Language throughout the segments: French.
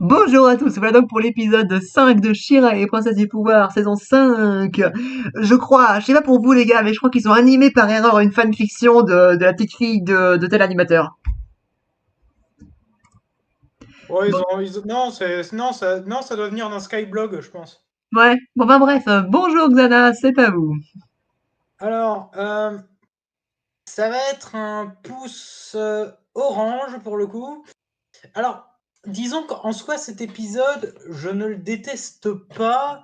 Bonjour à tous, voilà donc pour l'épisode 5 de She-Ra et les Princesses du Pouvoir, saison 5. Je crois, je sais pas pour vous les gars, mais je crois qu'ils ont animé par erreur une fanfiction de la petite fille de tel animateur. Ouais, Bon, non, ça doit venir d'un Skyblog, je pense. ouais, bon ben bref, bonjour Xana, c'est à vous. Alors, ça va être un pouce orange pour le coup. Alors, disons qu'en soi, cet épisode, je ne le déteste pas,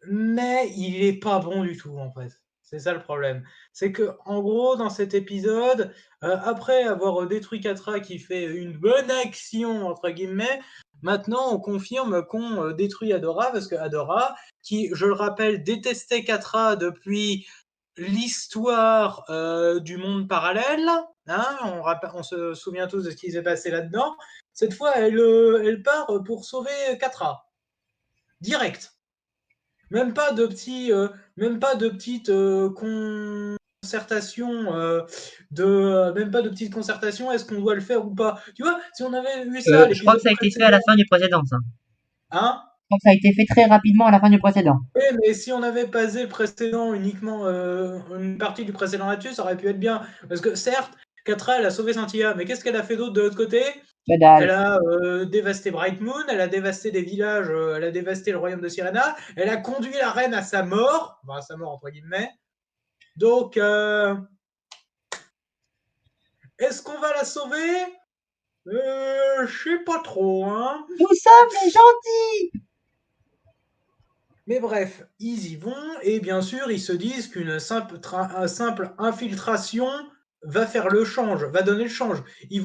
mais il est pas bon du tout, en fait. C'est ça le problème. C'est que, en gros, dans cet épisode, après avoir détruit Catra qui fait une bonne action, entre guillemets, maintenant on confirme qu'on détruit Adora, parce que Adora, qui, je le rappelle, détestait Catra depuis l'histoire du monde parallèle, hein, on se souvient tous de ce qui s'est passé là-dedans, cette fois elle part pour sauver Catra, direct. Même pas de petits, même pas de petite concertation, même pas de petite concertation. Est-ce qu'on doit le faire ou pas? Tu vois, si on avait eu ça à Je crois que l'épisode ça a été fait à la précédent, fin du précédent, ça. hein? Je crois que ça a été fait très rapidement à la fin du précédent. Oui, mais si on avait basé le précédent uniquement, une partie du précédent là-dessus, ça aurait pu être bien. Parce que certes, Catra, elle a sauvé Cynthia, mais qu'est-ce qu'elle a fait d'autre de l'autre côté? Que Elle dalle. a dévasté Bright Moon, elle a dévasté des villages, elle a dévasté le royaume de Sirena, elle a conduit la reine à sa mort, enfin à sa mort entre guillemets. Donc, est-ce qu'on va la sauver? Je sais pas trop, hein. Nous sommes les gentils. Mais bref, ils y vont et bien sûr, ils se disent qu'une simple infiltration va faire le change, va donner le change. Ils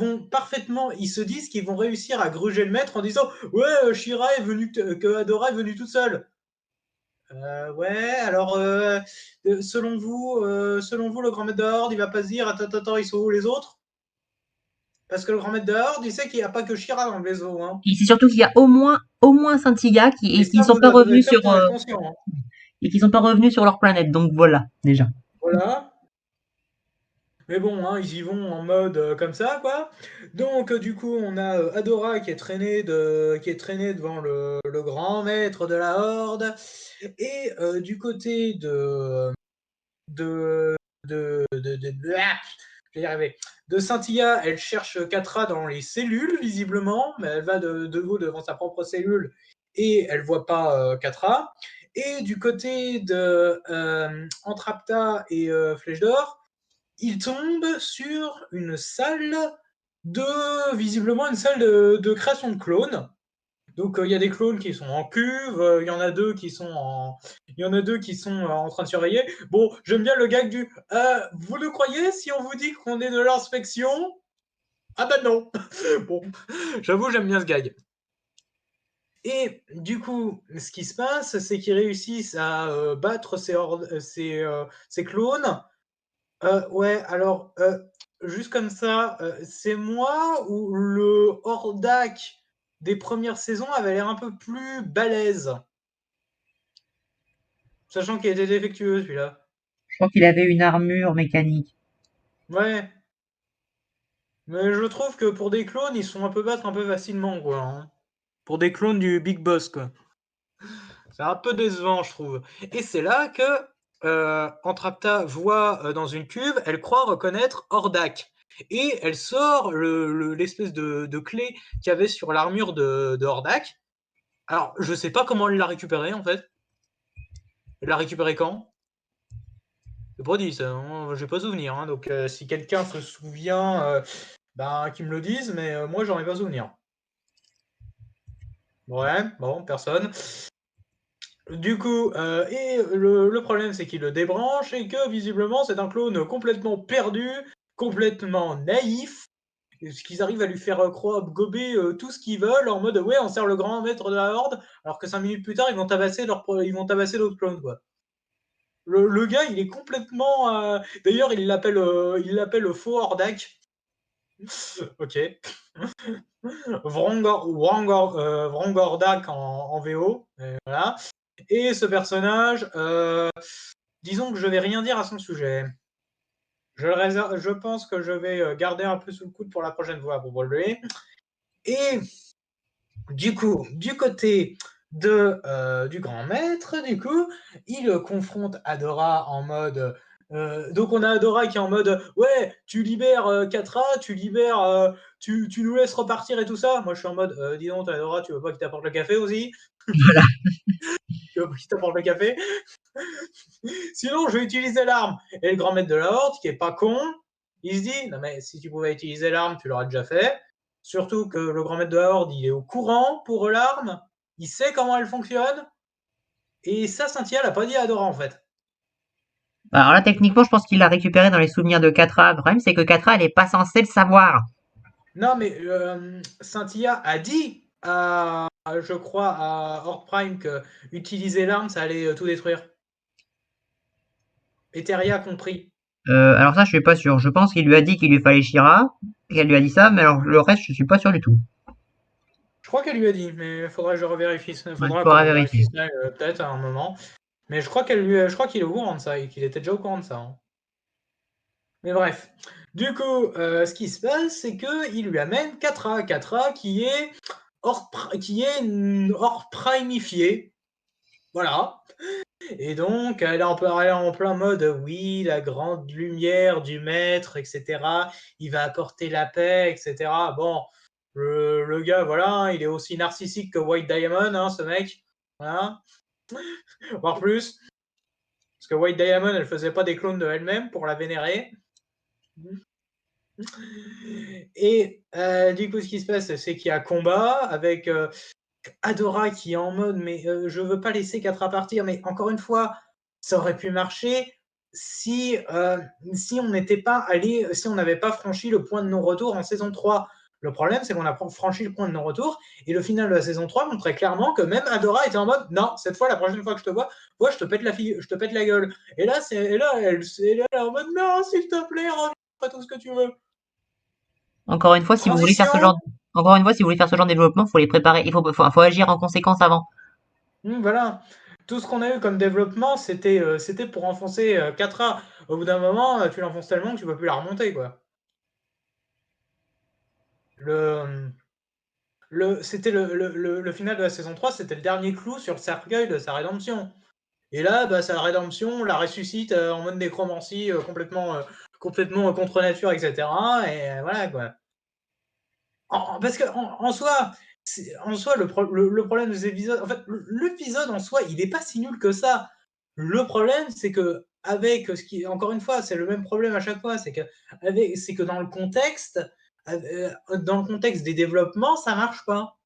se disent qu'ils vont réussir à gruger le maître en disant ouais, Shira est venue, que Adora est venue toute seule. Ouais, alors selon vous, le grand maître de Horde, il va pas se dire attends, ils sont où les autres? Parce que le grand maître de Horde, il sait qu'il n'y a pas que Shira dans le vaisseau, hein. Et c'est surtout qu'il y a au moins Santiga Et qui ça, sont pas revenus ça, vous en êtes conscient, hein. et qui sont pas revenus sur leur planète, donc voilà, déjà. Voilà. Mais bon, hein, ils y vont en mode comme ça, quoi. Donc, du coup, on a Adora qui est traîné devant le grand maître de la Horde. Et du côté de, ah, je vais y arriver. De Scintilla, elle cherche Catra dans les cellules, visiblement, mais elle va debout devant sa propre cellule et elle voit pas Catra. Et du côté de Entrapta et Flèche d'Or, il tombe sur une salle visiblement une salle de création de clones. Donc il y a des clones qui sont en cuve, il y en a deux qui sont en train de surveiller. Bon, j'aime bien le gag du vous le croyez si on vous dit qu'on est de l'inspection? Ah bah non. Bon, j'avoue j'aime bien ce gag. Et du coup, ce qui se passe, c'est qu'ils réussissent à battre ces clones. Ouais, alors, juste comme ça, c'est moi ou le Hordak des premières saisons avait l'air un peu plus balèze? Sachant qu'il était défectueux celui-là. Je crois qu'il avait une armure mécanique. Ouais, mais je trouve que pour des clones, ils se font un peu battre un peu facilement, quoi, hein. Pour des clones du Big Boss, quoi. C'est un peu décevant, je trouve. Et c'est là que Entrapta voit dans une cuve, elle croit reconnaître Hordak. Et elle sort l'espèce de clé qu'il y avait sur l'armure de Hordak. Alors, je sais pas comment elle l'a récupérée en fait. Elle l'a récupérée quand? C'est pas dit ça, hein, j'ai pas souvenir. Hein, donc si quelqu'un se souvient, ben, qu'il me le dise, mais moi j'en ai pas souvenir. Ouais, bon, personne. Du coup, et le problème, c'est qu'il le débranche et que visiblement, c'est un clone complètement perdu, complètement naïf, ce qu'ils arrivent à lui faire croire, gober tout ce qu'ils veulent en mode ouais, on sert le grand maître de la Horde, alors que 5 minutes plus tard, ils vont tabasser l'autre clone, quoi. Le gars, il est complètement. D'ailleurs, il l'appelle faux Hordak. Ok. Vrangordak en VO. Voilà. Et ce personnage, disons que je vais rien dire à son sujet. Je pense que je vais garder un peu sous le coude pour la prochaine fois pour relever. Et Du coup, du côté du grand maître, du coup, il confronte Adora en mode. Donc on a Adora qui est en mode ouais, tu libères Catra, tu libères, tu nous laisses repartir et tout ça. Moi je suis en mode dis donc, Adora, tu veux pas qu'il t'apporte le café aussi? Voilà. Tu veux pas qu'il t'apporte le café? Sinon, je vais utiliser l'arme. Et le grand maître de la Horde, qui est pas con, il se dit non mais si tu pouvais utiliser l'arme, tu l'aurais déjà fait. Surtout que le grand maître de la Horde, il est au courant pour l'arme, il sait comment elle fonctionne, et ça, Cynthia l'a pas dit à Adora en fait. Alors là, techniquement, je pense qu'il l'a récupéré dans les souvenirs de Catra. Le problème, c'est que Catra, elle est pas censée le savoir. Non mais Cynthia a dit je crois, à Horde Prime que utiliser l'arme, ça allait tout détruire. Eteria compris. Alors ça, je suis pas sûr. Je pense qu'il lui a dit qu'il lui fallait Shira, et qu'elle lui a dit ça, mais alors le reste, je suis pas sûr du tout. Je crois qu'elle lui a dit, mais faudrait que je revérifie. Ouais, Faudra que faudra je vérifie vérifier. ça peut-être à un moment. Mais je crois qu'il est au courant de ça et qu'il était déjà au courant de ça, hein. Mais bref. Du coup, ce qui se passe, c'est qu'il lui amène Catra. Catra qui est hors primifiée. Voilà. Et donc, elle est en plein mode oui, la grande lumière du maître, etc. Il va apporter la paix, etc. Bon, le gars, voilà, il est aussi narcissique que White Diamond, hein, ce mec. Voilà. Voire plus. Parce que White Diamond, elle faisait pas des clones de elle-même pour la vénérer. Et du coup, ce qui se passe, c'est qu'il y a combat avec Adora qui est en mode mais je veux pas laisser Catra partir. Mais encore une fois, ça aurait pu marcher si on n'était pas allé, si on n'avait pas franchi le point de non-retour en saison 3. Le problème, c'est qu'on a franchi le point de non-retour et le final de la saison 3 montrait clairement que même Adora était en mode non, cette fois, la prochaine fois que je te vois, je te pète je te pète la gueule. Et là, elle est en mode non, s'il te plaît, reviens, fais tout ce que tu veux. Encore une fois, si vous voulez faire ce Transition. genre, encore une fois, si vous voulez faire ce genre de développement, faut les préparer. Faut agir en conséquence avant. Voilà. Tout ce qu'on a eu comme développement, c'était pour enfoncer 4A. Au bout d'un moment, tu l'enfonces tellement que tu peux plus la remonter, quoi. Le, c'était le final de la saison 3, c'était le dernier clou sur le cercueil de sa rédemption. Et là, bah, sa rédemption, on la ressuscite en mode nécromancie, complètement contre nature, etc. Et voilà, quoi. Parce que en soi, le problème des épisodes, en fait, l'épisode en soi, il n'est pas si nul que ça. Le problème, c'est que avec ce qui, encore une fois, c'est le même problème à chaque fois, c'est que dans le contexte des développements, ça marche pas.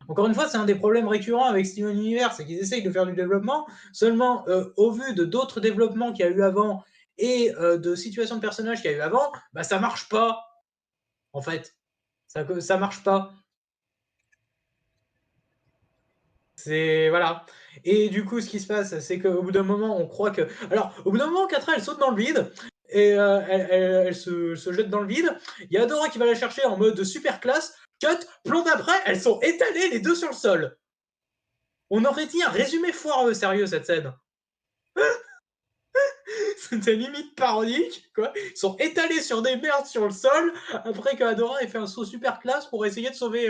Encore une fois, c'est un des problèmes récurrents avec Steven Universe, c'est qu'ils essayent de faire du développement seulement au vu de d'autres développements qu'il y a eu avant et de situations de personnages qu'il y a eu avant, bah ça marche pas en fait. Ça marche pas. C'est voilà. Et du coup, ce qui se passe, c'est qu'au bout d'un moment, on croit que. Alors, au bout d'un moment, Catra, elle saute dans le vide et elle se jette dans le vide. Il y a Adora qui va la chercher en mode super classe. Cut, plan d'après, elles sont étalées les deux sur le sol. On aurait dit un résumé foireux, sérieux, cette scène. C'était limite parodique, quoi. Ils sont étalés sur des merdes sur le sol après qu'Adora ait fait un saut super classe pour essayer de sauver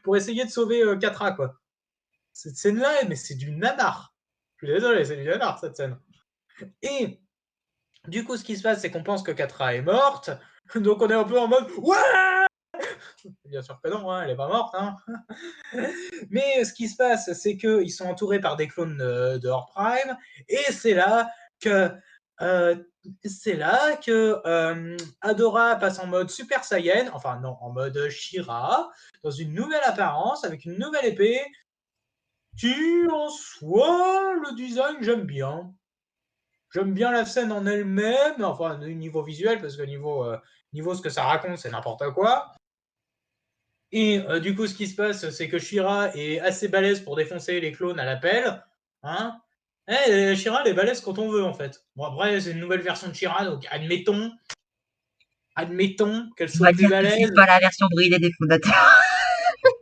pour essayer de sauver Catra, quoi. Cette scène-là, mais c'est du nanar. Je suis désolé, c'est du nanar, cette scène. Et du coup, ce qui se passe, c'est qu'on pense que Catra est morte. Donc on est un peu en mode ouais. Bien sûr que non, hein, elle est pas morte. Hein. Mais ce qui se passe, c'est qu'ils sont entourés par des clones de Horde Prime, et que euh, c'est là que Adora passe en mode Super Saiyan, enfin non, en mode Shira, dans une nouvelle apparence, avec une nouvelle épée, qui en soi, le design, j'aime bien. J'aime bien la scène en elle-même, enfin, niveau visuel, parce que niveau ce que ça raconte, c'est n'importe quoi. Et du coup, ce qui se passe, c'est que Shira est assez balèze pour défoncer les clones à l'appel. Hein. Shira, elle est balèze quand on veut, en fait. Bon, après, c'est une nouvelle version de Shira, donc admettons qu'elle On va soit plus dire que c'est balèze. pas la version bridée des fondateurs.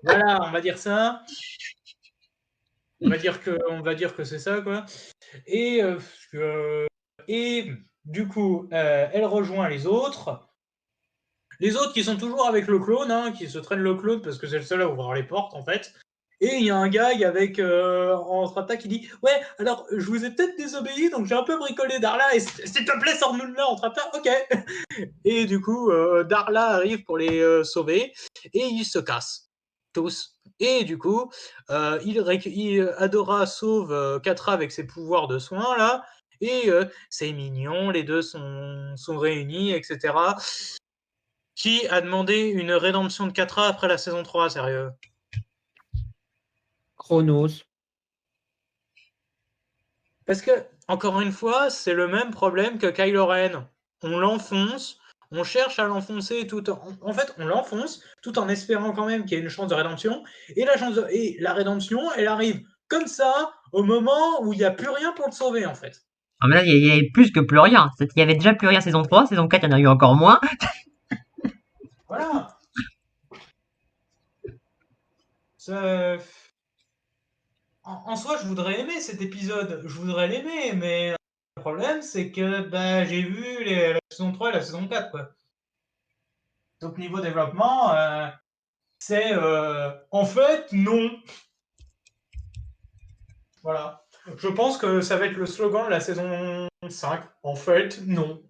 Voilà, on va dire ça. On va dire que c'est ça, quoi. Et, et du coup, elle rejoint les autres. Les autres qui sont toujours avec le clone, hein, qui se traînent le clone parce que c'est le seul à ouvrir les portes en fait. Et il y a un gars avec entre attaque qui dit ouais, alors je vous ai peut-être désobéi, donc j'ai un peu bricolé Darla et s'il te plaît sors-nous de là entre attaque, ok. Et du coup Darla arrive pour les sauver et ils se cassent tous. Et du coup Adora sauve Catra avec ses pouvoirs de soins là. Et c'est mignon, les deux sont réunis, etc. Qui a demandé une rédemption de Catra après la saison 3, sérieux? Chronos. Parce que, encore une fois, c'est le même problème que Kylo Ren. On l'enfonce, on cherche à l'enfoncer tout en fait, on l'enfonce tout en espérant quand même qu'il y ait une chance de rédemption. Et la rédemption, elle arrive comme ça, au moment où il n'y a plus rien pour le sauver, en fait. Ah, mais là, il y avait plus que plus rien. Il y avait déjà plus rien saison 3, saison 4, il y en a eu encore moins. Voilà. Ça- En soi, je voudrais aimer cet épisode, je voudrais l'aimer, mais le problème, c'est que bah, j'ai vu la saison 3 et la saison 4, quoi. Donc niveau développement, c'est en fait non. Voilà. Je pense que ça va être le slogan de la saison 5. En fait, non.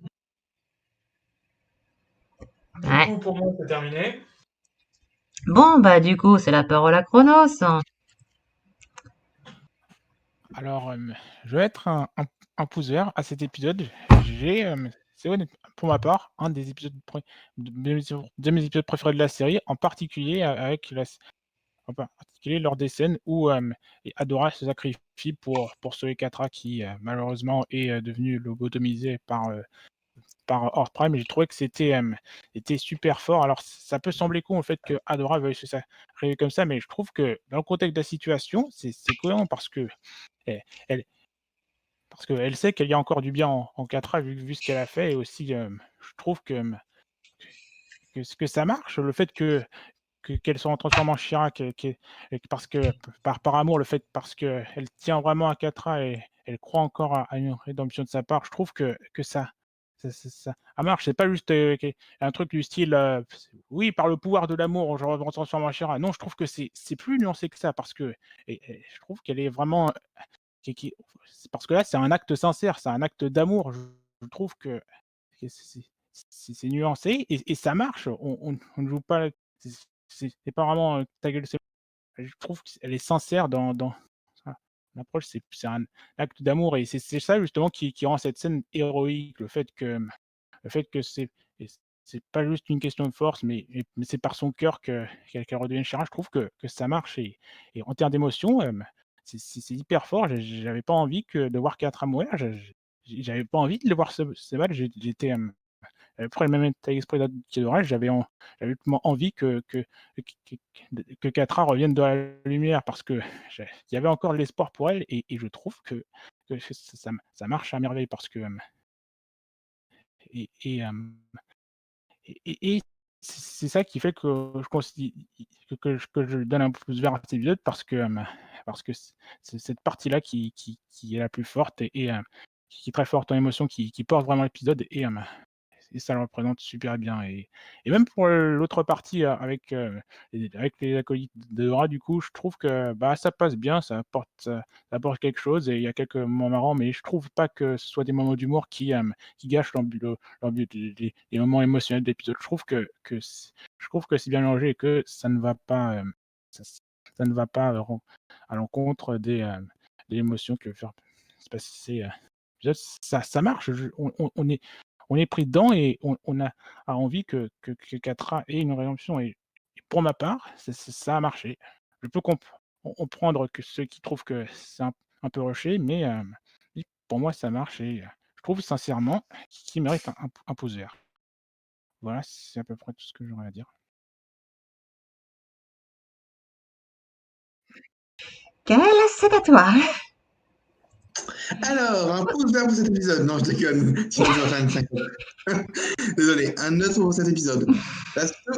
Du Ouais. coup, pour moi, c'est terminé. Bon, bah, du coup, c'est la parole à Chronos. Alors, je vais être un pousseur à cet épisode. C'est pour ma part un des épisodes de mes épisodes préférés de la série, en particulier en particulier lors des scènes où Adora se sacrifie pour sauver Catra qui malheureusement est devenu lobotomisé par Horde Prime. J'ai trouvé que était super fort. Alors, ça peut sembler con au fait que Adora veuille se sacrifier comme ça, mais je trouve que dans le contexte de la situation, c'est cohérent parce que elle, parce qu'elle sait qu'il y a encore du bien en 4A vu ce qu'elle a fait. Et aussi, je trouve que ça marche, le fait qu'elle soit transformée en Shira, parce que par amour, parce qu'elle tient vraiment à 4A et elle croit encore à une rédemption de sa part, je trouve que ça marche. C'est pas juste un truc du style, oui, par le pouvoir de l'amour, je me transforme en Shira. Non, je trouve que c'est plus nuancé que ça, parce que et je trouve qu'elle est vraiment parce que là, c'est un acte sincère, c'est un acte d'amour. Je trouve que c'est nuancé et ça marche. On ne joue pas. C'est pas vraiment ta gueule. Je trouve qu'elle est sincère dans l'approche. C'est un acte d'amour et c'est ça justement qui rend cette scène héroïque. Le fait que c'est pas juste une question de force, mais c'est par son cœur qu'elle redevienne Shira. Je trouve que ça marche et en termes d'émotion, c'est hyper fort. J'avais pas envie de voir Catra mourir. J'avais pas envie de le voir se battre. J'étais après le même état d'esprit qu'Adora. J'avais envie que Catra revienne de la lumière parce que il y avait encore de l'espoir pour elle et je trouve que ça marche à merveille parce que et, et, euh, et c'est ça qui fait que je considère que je donne un peu plus vers cet épisode parce que c'est cette partie-là qui est la plus forte et qui est très forte en émotion, qui porte vraiment l'épisode et ça le représente super bien. Et même pour l'autre partie avec les acolytes de Dora, du coup, je trouve que bah, ça passe bien, ça apporte quelque chose et il y a quelques moments marrants, mais je trouve pas que ce soit des moments d'humour qui gâchent les moments émotionnels de l'épisode. Je trouve que c'est bien mélangé et que ça ne va pas, ça ne va pas à l'encontre des émotions que veut faire se passer. Ça marche. On est pris dedans et on a envie que Catra ait une rédemption. Et pour ma part, ça a marché. Je peux comprendre que ceux qui trouvent que c'est un peu rushé, mais pour moi, ça marche et je trouve sincèrement qu'il mérite un pouce vert. Voilà, c'est à peu près tout ce que j'aurais à dire. Quel, c'est à toi. Alors, un pouce vert pour cet épisode. Non, je déconne. Sinon, je vais faire une 5. Désolé, un autre pour cet épisode. Parce que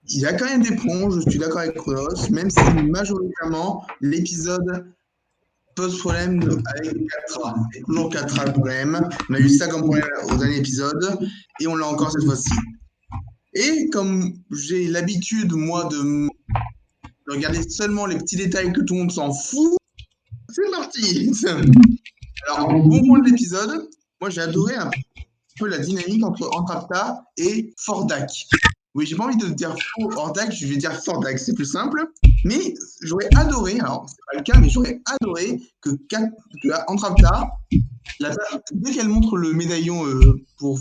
il y a quand même des ponts, je suis d'accord avec Chronos, même si majoritairement l'épisode pose problème avec 4A. C'est toujours 4A le problème. On a eu ça comme problème au dernier épisode et on l'a encore cette fois-ci. Et comme j'ai l'habitude, moi, de regarder seulement les petits détails que tout le monde s'en fout, c'est parti. Alors, bon point de l'épisode, moi j'ai adoré un peu la dynamique entre Entrapta et Fordak. Oui, j'ai pas envie de dire Fordak, je vais dire Fordak, c'est plus simple. Mais j'aurais adoré, alors c'est pas le cas, mais j'aurais adoré que Entrapta, dès qu'elle montre le médaillon pour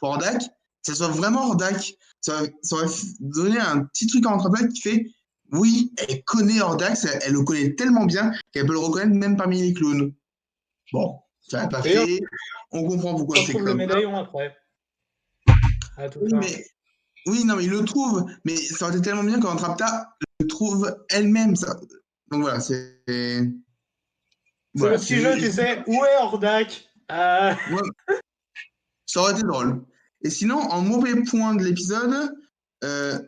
Hordak, ça soit vraiment Hordak. Ça aurait donné un petit truc à Entrapta qui fait oui, elle connaît Hordak, elle le connaît tellement bien qu'elle peut le reconnaître même parmi les clones. Bon, ça n'a pas Et fait. On comprend pourquoi on c'est trouve le comme ça. médaillon après. À tout Oui, ça. mais oui, non, mais il le trouve. Mais ça aurait été tellement bien quand Rapta le trouve elle-même. Ça. Donc voilà, c'est. C'est Voilà, le petit jeu, tu sais. Où est Hordak ouais, ça aurait été drôle. Et sinon, en mauvais point de l'épisode, euh,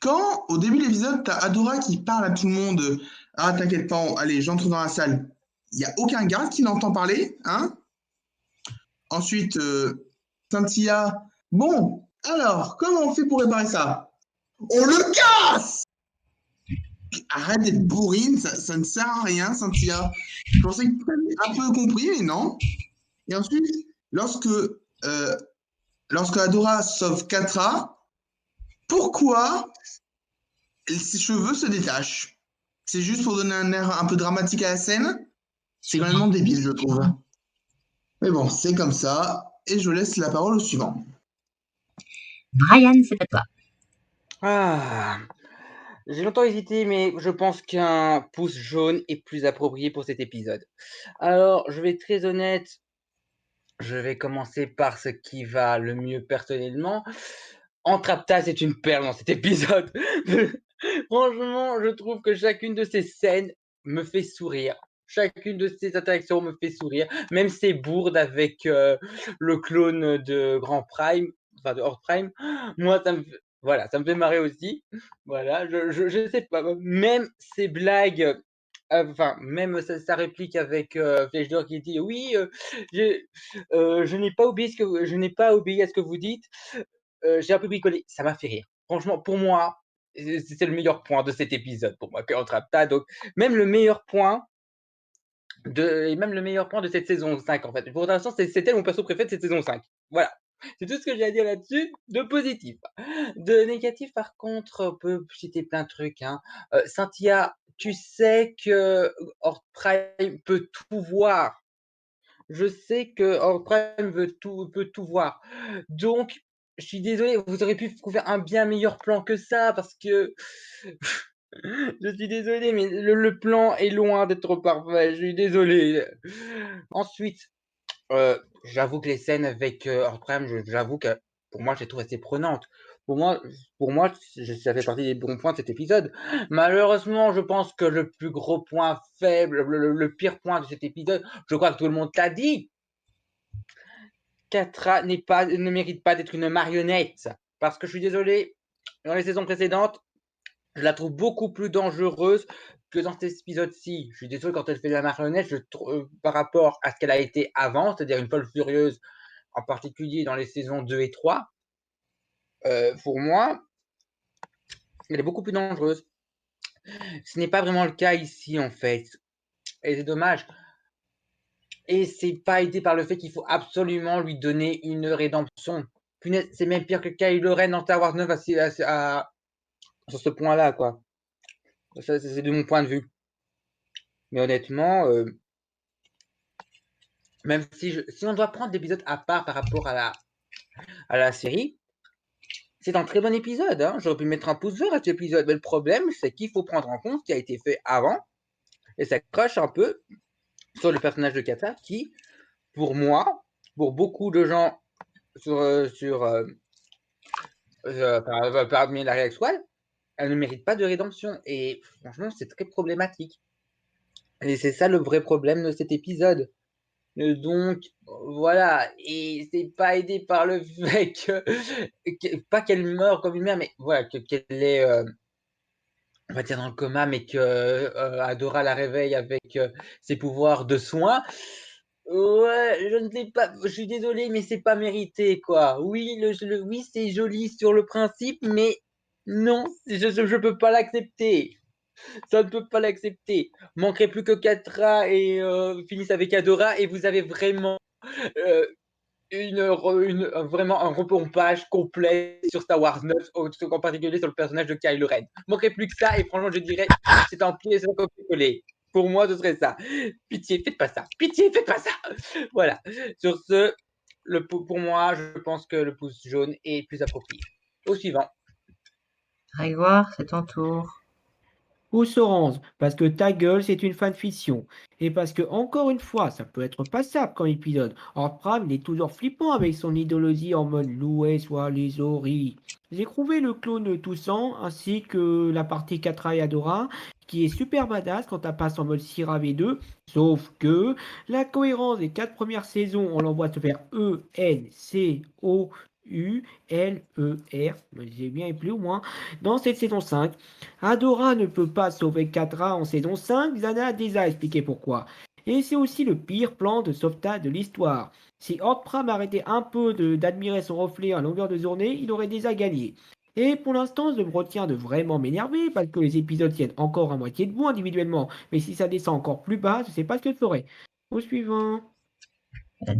quand au début de l'épisode, t'as Adora qui parle à tout le monde. Ah, t'inquiète pas, allez, j'entre dans la salle. Il n'y a aucun garde qui l'entend parler, hein. Ensuite, Cynthia. Bon, alors, comment on fait pour réparer ça? On le casse! Arrête d'être bourrine, ça ne sert à rien, Cynthia. Je pensais que tu avais un peu compris, mais non. Et ensuite, lorsque Adora sauve Catra, pourquoi ses cheveux se détachent? C'est juste pour donner un air un peu dramatique à la scène? C'est complètement débile, je trouve. Mais bon, c'est comme ça, et je laisse la parole au suivant. Brian, c'est à toi. Ah, j'ai longtemps hésité, mais je pense qu'un pouce jaune est plus approprié pour cet épisode. Alors, je vais être très honnête, je vais commencer par ce qui va le mieux personnellement. Entrapta, c'est une perle dans cet épisode. Franchement, je trouve que chacune de ces scènes me fait sourire. Chacune de ces interactions me fait sourire. Même ces bourdes avec le clone de Grand Prime, enfin de Horde Prime, moi, voilà, ça me fait marrer aussi. Voilà, je sais pas, même ces blagues, enfin, même sa réplique avec Flèche d'Or qui dit oui, je n'ai pas oublié je n'ai pas obéi à ce que vous dites. J'ai un peu bricolé, ça m'a fait rire. Franchement, pour moi, c'est le meilleur point de cet épisode pour moi, Entrapta. Donc, même le meilleur point même le meilleur point de cette saison 5, en fait. Pour l'instant, c'était mon perso préféré de cette saison 5. Voilà. C'est tout ce que j'ai à dire là-dessus de positif. De négatif, par contre, on peut citer plein de trucs, hein. Cynthia, tu sais que Horde Prime peut tout voir. Je sais que Horde Prime peut tout voir. Donc, je suis désolé, vous auriez pu trouver un bien meilleur plan que ça parce que je suis désolé, mais le plan est loin d'être parfait. Je suis désolé. Ensuite, j'avoue que les scènes avec Horde Prime, j'avoue que pour moi, je les trouve assez prenantes. Pour moi, ça fait partie des bons points de cet épisode. Malheureusement, je pense que le plus gros point faible, le pire point de cet épisode, je crois que tout le monde l'a dit. Catra ne mérite pas d'être une marionnette. Parce que je suis désolé, dans les saisons précédentes, je la trouve beaucoup plus dangereuse que dans cet épisode-ci. Je suis désolé, quand elle fait la marionnette, par rapport à ce qu'elle a été avant, c'est-à-dire une folle furieuse, en particulier dans les saisons 2 et 3, pour moi, elle est beaucoup plus dangereuse. Ce n'est pas vraiment le cas ici, en fait. Et c'est dommage. Et c'est pas aidé par le fait qu'il faut absolument lui donner une rédemption. Punaise, c'est même pire que Kylo Ren dans Star Wars 9 sur ce point-là, quoi. Ça, c'est de mon point de vue. Mais honnêtement, même si on doit prendre l'épisode à part par rapport à la série, c'est un très bon épisode, hein. J'aurais pu mettre un pouce vert à cet épisode, mais le problème, c'est qu'il faut prendre en compte ce qui a été fait avant, et ça crache un peu sur le personnage de Catra qui, pour moi, pour beaucoup de gens parmi la Real Squad, elle ne mérite pas de rédemption. Et franchement, c'est très problématique. Et c'est ça le vrai problème de cet épisode. Donc, voilà. Et c'est pas aidé par le fait pas qu'elle meure comme une mère, mais voilà, qu'elle est, on va dire dans le coma, mais que Adora la réveille avec ses pouvoirs de soin. Ouais, je ne sais pas, je suis désolé, mais c'est pas mérité, quoi. Oui, oui, c'est joli sur le principe, mais non, je peux pas l'accepter. Ça ne peut pas l'accepter. Manquerait plus que Catra et finisse avec Adora et vous avez vraiment euh, vraiment un repompage complet sur Star Wars 9, en particulier sur le personnage de Kylo Ren. Manquerait plus que ça et franchement, je dirais, c'est un pied, c'est un copier-coller. Pour moi, ce serait ça. Pitié, faites pas ça. Pitié, faites pas ça. Voilà. Sur ce, pour moi, je pense que le pouce jaune est plus approprié. Au suivant. Grégoire, c'est ton tour. Pouce orange, parce que ta gueule, c'est une fanfiction. Et parce que, encore une fois, ça peut être passable comme épisode. Or, Pram, il est toujours flippant avec son idéologie en mode louer soit les oris. J'ai trouvé le clone Toussaint, ainsi que la partie Catra et Adora, qui est super badass quand elle passe en mode Syrah V2, sauf que la cohérence des 4 premières saisons, on l'envoie se faire E-N-C-O-U-L-E-R, j'ai bien plus ou moins, dans cette saison 5. Adora ne peut pas sauver Catra en saison 5, Zana a déjà expliqué pourquoi. Et c'est aussi le pire plan de sauvetage de l'histoire. Si Hort-Pram arrêtait un peu d'admirer son reflet à longueur de journée, il aurait déjà gagné. Et pour l'instant, je me retiens de vraiment m'énerver parce que les épisodes tiennent encore à moitié debout individuellement. Mais si ça descend encore plus bas, je sais pas ce que je ferai. Au suivant.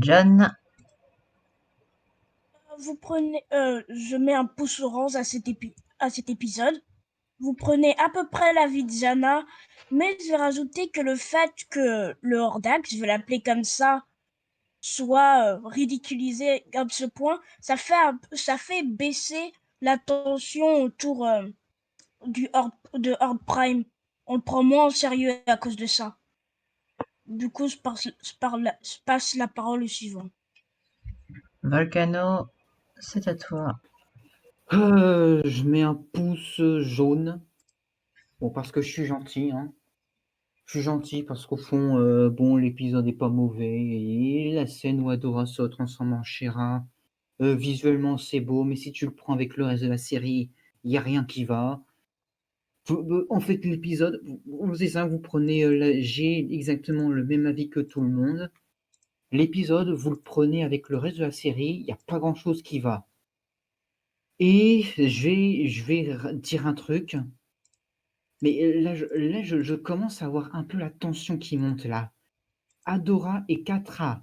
John, Vous prenez, je mets un pouce orange à cet épisode. Vous prenez à peu près l'avis de Jana, mais je vais rajouter que le fait que le Hordak, je vais l'appeler comme ça, soit ridiculisé à ce point, ça fait baisser la tension autour de Horde Prime. On le prend moins au sérieux à cause de ça. Du coup, je passe la parole au suivant. Volcano, c'est à toi. Je mets un pouce jaune. Bon, parce que je suis gentil, hein. Je suis gentil parce qu'au fond, bon, l'épisode est pas mauvais. Et la scène où Adora se transforme en She-Ra, visuellement c'est beau, mais si tu le prends avec le reste de la série, il n'y a rien qui va. En fait, l'épisode, c'est ça, vous prenez, j'ai exactement le même avis que tout le monde. L'épisode, vous le prenez avec le reste de la série, il n'y a pas grand-chose qui va. Et je vais dire un truc, mais là, je commence à voir un peu la tension qui monte là. Adora et Catra,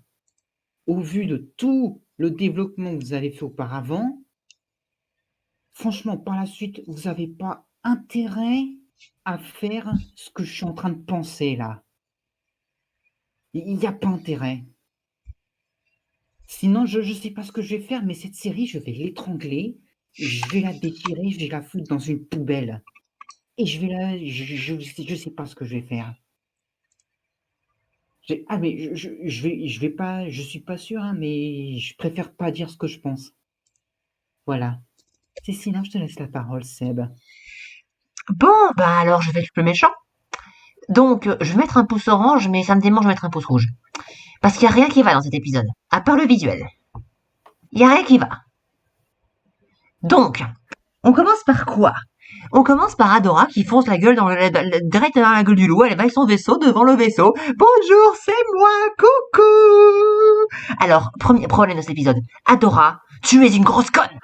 au vu de tout le développement que vous avez fait auparavant, franchement, par la suite, vous n'avez pas intérêt à faire ce que je suis en train de penser là. Il n'y a pas intérêt. Sinon, je ne sais pas ce que je vais faire, mais cette série, je vais l'étrangler, je vais la déchirer, je vais la foutre dans une poubelle. Et je sais pas ce que je vais faire. Mais je vais pas, je suis pas sûr, hein, mais je préfère pas dire ce que je pense. Voilà. Cécile, je te laisse la parole, Seb. Bon, bah alors je vais être le plus méchant. Donc, je vais mettre un pouce orange, mais ça me démange de mettre un pouce rouge. Parce qu'il n'y a rien qui va dans cet épisode, à part le visuel. Il n'y a rien qui va. Donc, on commence par quoi? On commence par Adora qui fonce la gueule direct dans la gueule du loup. Elle va avec son vaisseau devant le vaisseau. Bonjour, c'est moi, coucou. Alors, premier problème de cet épisode. Adora, tu es une grosse conne.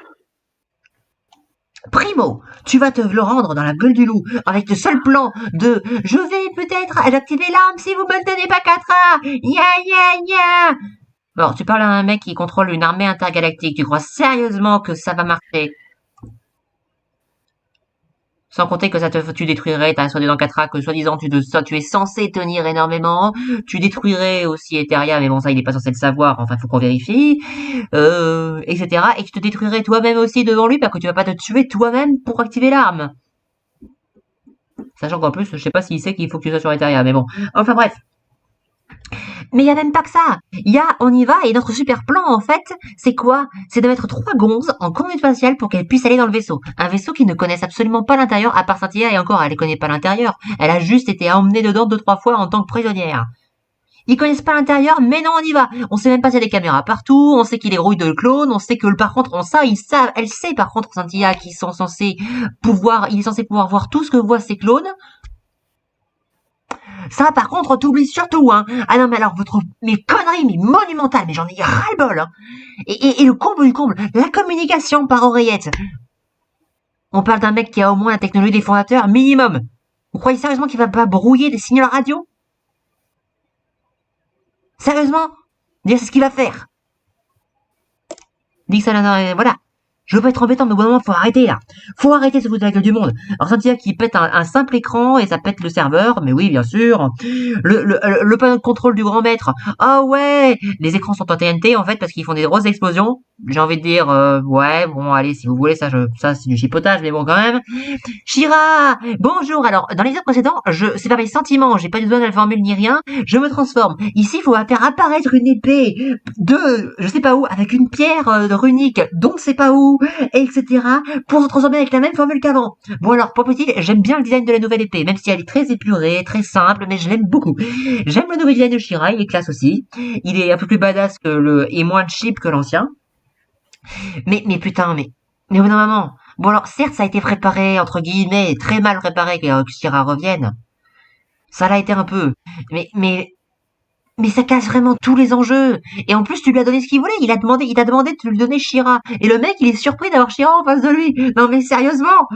Primo, tu vas te le rendre dans la gueule du loup avec le seul plan de je vais peut-être activer l'arme si vous me donnez pas Catra. Ya. Bon, tu parles à un mec qui contrôle une armée intergalactique. Tu crois sérieusement que ça va marcher? Sans compter que tu détruirais ta soi-disant Catra, que soi-disant tu es censé tenir énormément. Tu détruirais aussi Etheria, mais bon, ça, il est pas censé le savoir. Enfin, faut qu'on vérifie. Etc. Et que tu te détruirais toi-même aussi devant lui, parce que tu vas pas te tuer toi-même pour activer l'arme. Sachant qu'en plus, je sais pas s'il sait qu'il faut que tu sois sur Etheria, mais bon. Enfin, bref. Mais il y a même pas que ça. On y va, et notre super plan, en fait, c'est quoi? C'est de mettre 3 gonzes en conduite spatiale pour qu'elles puissent aller dans le vaisseau. Un vaisseau qui ne connaissent absolument pas l'intérieur, à part Cynthia, et encore, elle ne connaît pas l'intérieur. Elle a juste été emmenée dedans 2-3 fois en tant que prisonnière. Ils connaissent pas l'intérieur, mais non, on y va. On sait même pas s'il y a des caméras partout, on sait qu'il est rouille de clones, on sait que, par contre, elle sait, par contre, Cynthia, il est censé pouvoir voir tout ce que voient ces clones. Ça, par contre, t'oublies surtout, hein. Ah non, mais alors, mes conneries, mais monumentales, mais j'en ai ras-le-bol, hein. Et le comble du comble, la communication par oreillette. On parle d'un mec qui a au moins la technologie des fondateurs, minimum. Vous croyez sérieusement qu'il va pas brouiller des signaux radio? Sérieusement? Dire c'est ce qu'il va faire. Dit que ça, voilà. Je veux pas être embêtant, mais au bout d'un moment, faut arrêter, là. Faut arrêter de se foutre de la gueule du monde. Alors, Cynthia qui pète un simple écran et ça pète le serveur, mais oui, bien sûr. Le panneau de contrôle du grand maître. Ah ouais! Les écrans sont en TNT, en fait, parce qu'ils font des grosses explosions. J'ai envie de dire, ouais, bon, allez, si vous voulez, ça c'est du chipotage, mais bon, quand même. Shira! Bonjour! Alors, dans l'épisode précédent, c'est pas mes sentiments, j'ai pas besoin de la formule ni rien, je me transforme. Ici, il faut faire apparaître une épée de, je sais pas où, avec une pierre runique, dont je sais pas où, etc., pour se transformer avec la même formule qu'avant. Bon alors, pour petit, j'aime bien le design de la nouvelle épée, même si elle est très épurée, très simple, mais je l'aime beaucoup. J'aime le nouvel design de Shira, il est classe aussi. Il est un peu plus badass et moins cheap que l'ancien. Mais putain, mais au bout d'un moment. Bon alors, certes, ça a été préparé, entre guillemets, très mal préparé que Shira revienne. Ça l'a été un peu. Mais ça casse vraiment tous les enjeux. Et en plus, tu lui as donné ce qu'il voulait. Il t'a demandé de lui donner Shira. Et le mec, il est surpris d'avoir Shira en face de lui. Non mais sérieusement.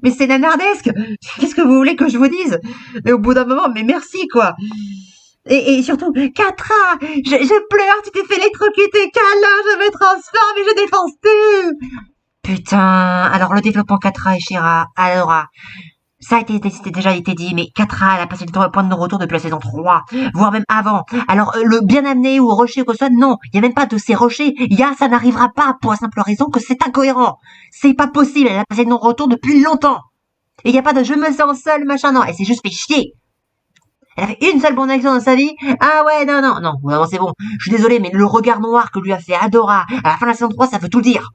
Mais c'est nanardesque. Qu'est-ce que vous voulez que je vous dise? Mais au bout d'un moment, mais merci, quoi. Et surtout, Catra, je pleure, tu t'es fait électrocuter, câlin, je me transforme et je défonce tout. Putain, alors le développement Catra et Shira, Adora, ça a déjà été dit, mais Catra, elle a passé le point de non-retour depuis la saison 3, voire même avant. Alors, le bien amené ou rocher ou quoi que ce soit, non, il n'y a même pas de ces rochers. Ça n'arrivera pas pour la simple raison que c'est incohérent. C'est pas possible, elle a passé le non-retour depuis longtemps. Et il n'y a pas de je me sens seule, machin, non, elle s'est juste fait chier. Elle a fait une seule bonne action dans sa vie. Ah ouais, non, vraiment c'est bon. Je suis désolé, mais le regard noir que lui a fait Adora à la fin de la saison 3, ça veut tout dire.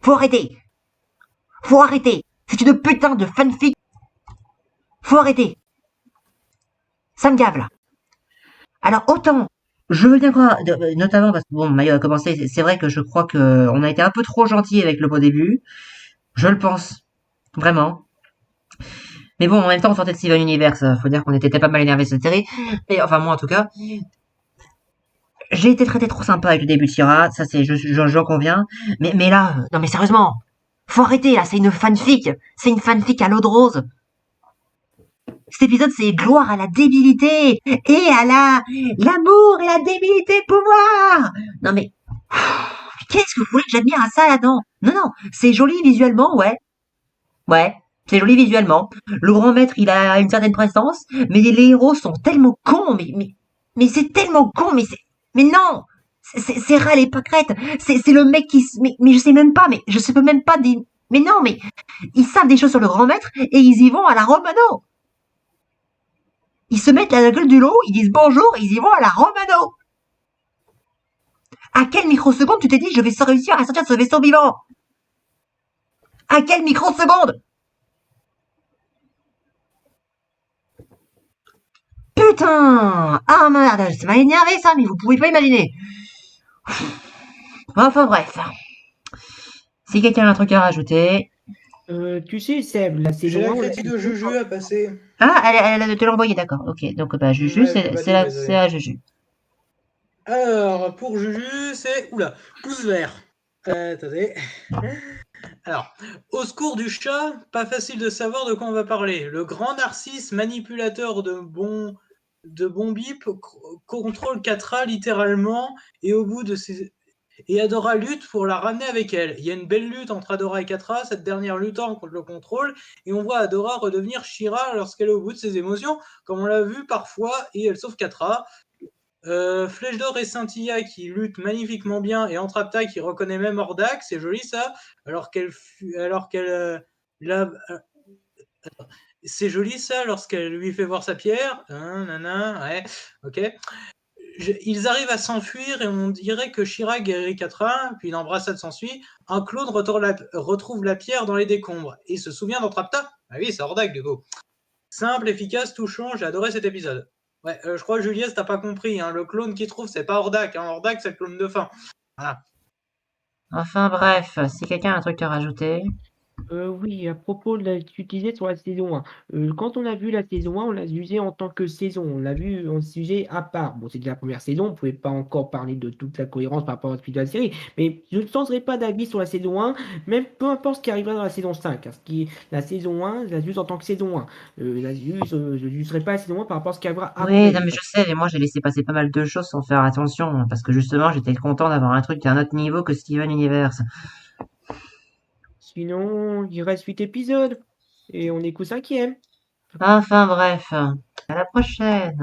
Faut arrêter. C'est une putain de fanfic. Faut arrêter. Ça me gave, là. Alors, autant, je veux bien croire, notamment parce que, bon, Mayo a commencé, c'est vrai que je crois que on a été un peu trop gentil avec le beau début. Je le pense. Vraiment. Mais bon, en même temps, on sortait de Steven Universe. Faut dire qu'on était pas mal énervés de cette série. Et, enfin, moi, en tout cas. J'ai été traité trop sympa avec le début de Shira. Ça, j'en conviens. Mais là, non, mais sérieusement. Faut arrêter, là. C'est une fanfic. C'est une fanfic à l'eau de rose. Cet épisode, c'est gloire à la débilité et à l'amour et la débilité pouvoir. Non mais, qu'est-ce que vous voulez que j'admire à ça là-dedans? Non, c'est joli visuellement, ouais. Ouais, c'est joli visuellement. Le grand maître, il a une certaine prestance, mais les héros sont tellement cons, mais c'est tellement con, mais non! C'est râle et pâquerette. C'est le mec mais je sais même pas, mais je sais même pas dire, mais non, mais ils savent des choses sur le grand maître et ils y vont à la Romano. Ils se mettent à la gueule du lot, ils disent bonjour, ils y vont à la Romano. À quelle microseconde tu t'es dit je vais réussir à sortir de ce vaisseau vivant? À quelle microseconde? Putain! Ah merde, ça m'a énervé ça, mais vous pouvez pas imaginer. Enfin bref. Si quelqu'un a un truc à rajouter... Tu sais, Seb, la J'ai saison la 1, critique de Juju à passer. Ah, elle a te l'envoyer, d'accord. Ok, donc bah Juju, Ouais, c'est à Juju. Alors, pour Juju, c'est... Oula, pouce vert. Attendez. Alors, au secours du chat, pas facile de savoir de quoi on va parler. Le grand Narcisse, manipulateur de bon bip, contrôle Catra littéralement, et au bout de ses... Et Adora lutte pour la ramener avec elle. Il y a une belle lutte entre Adora et Catra, cette dernière luttant contre le contrôle, et on voit Adora redevenir Shira lorsqu'elle est au bout de ses émotions, comme on l'a vu parfois, et elle sauve Catra. Flèche d'or et Scintilla qui luttent magnifiquement bien, et Entrapta qui reconnaît même Hordak, c'est joli ça, c'est joli ça lorsqu'elle lui fait voir sa pierre. Ouais, ok. Ils arrivent à s'enfuir et on dirait que Shira guérit Catra, puis une embrassade s'ensuit. Un clone retrouve la pierre dans les décombres et se souvient d'Entrapta. Ah oui, c'est Hordak du coup. Simple, efficace, touchant, j'ai adoré cet épisode. Ouais, je crois que Julius, t'as pas compris, hein, le clone qu'il trouve, c'est pas Hordak. Hein. Hordak, c'est le clone de fin. Voilà. Enfin bref, si quelqu'un a un truc à rajouter... Oui, à propos de la utilisée sur la saison 1. Quand on a vu la saison 1, on l'a jugée en tant que saison. On l'a vu en sujet à part. Bon, c'était la première saison, on pouvait pas encore parler de toute la cohérence par rapport à la suite de la série. Mais je ne changerai pas d'avis sur la saison 1, même peu importe ce qui arrivera dans la saison 5. Hein. La saison 1, je la juge en tant que saison 1. Je ne jugerai pas la saison 1 par rapport à ce qui arrivera Oui, non, après. mais je sais, mais moi j'ai laissé passer pas mal de choses sans faire attention, hein, parce que justement j'étais content d'avoir un truc à un autre niveau que Steven Universe. Sinon, il reste 8 épisodes. Et on est qu'au 5e. Enfin bref, à la prochaine.